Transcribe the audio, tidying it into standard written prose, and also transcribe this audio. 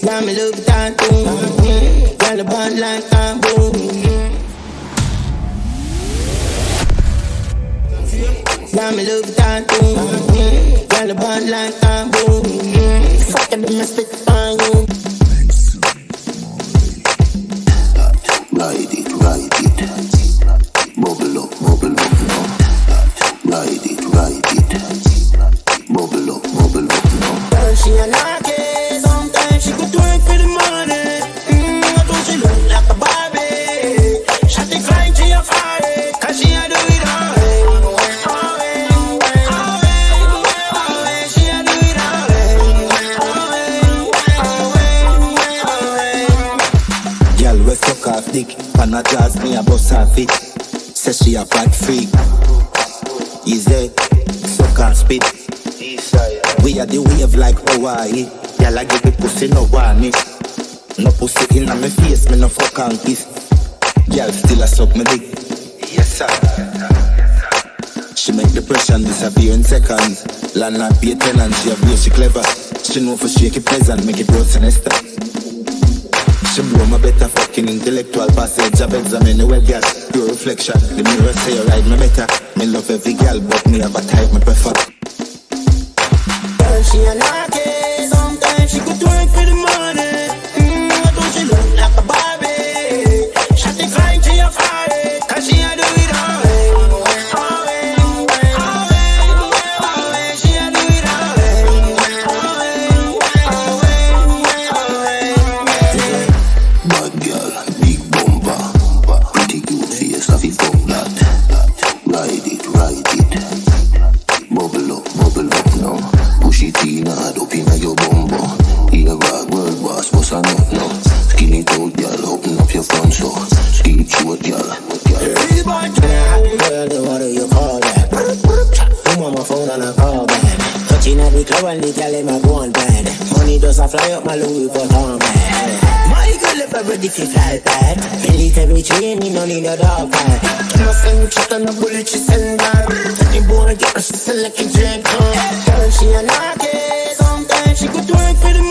Now me love that boom. Girl a band like a boom. Now me love that boom. Girl a band like a boom. Fuck it, me spit on you. Ride it, bubble up now. Ride it, bubble up now. Girl, she a knocky, sometimes she could work for the money. I thought she look like a Barbie. Shot the client, she a fire, cause she a do it all. She a do it all. Girl, we suck off dick, pan a jazz, me a bust her fit. Say she a bad freak. Easy, suck and spit. We are the wave like Hawaii. Girl, I give the pussy no warning. No pussy in my face, me no fuck and kiss. Girl, still a suck me dick. Yes sir. She make depression disappear in seconds. Land not pay tenant, she a real, she clever. She know for shake it pleasant, make it grow sinister. She blow my better fucking intellectual passage. I've examined the well, girl, pure reflection. The mirror say you ride me better. Me love every girl, but me have a type me prefer. Girl, she a knocky, sometimes she could work for the money. I thought she look like a Barbie. Shot the client, she a fire, cause she a do it all. She a do it all. Bad girl, big bumper, pretty cute face, have it fuck that. Ride it, bubble up now. Push it in hard up inna your bumper. Here rock world boss, what's a nut now? Skin it out, girl, open up your front so. Keep short, girl. Girl, what do you call that? I'm on my phone and I call back. Touching at the club and the girl in my go on bad. Money does a fly up my Louis Vuitton bag. My girl if ever if you fly bad. Military training, no need a dog bag. My friend shot on a bullet, she send back. The boy get her, she select a drink. Girl, she a knocky, sometimes she could work for the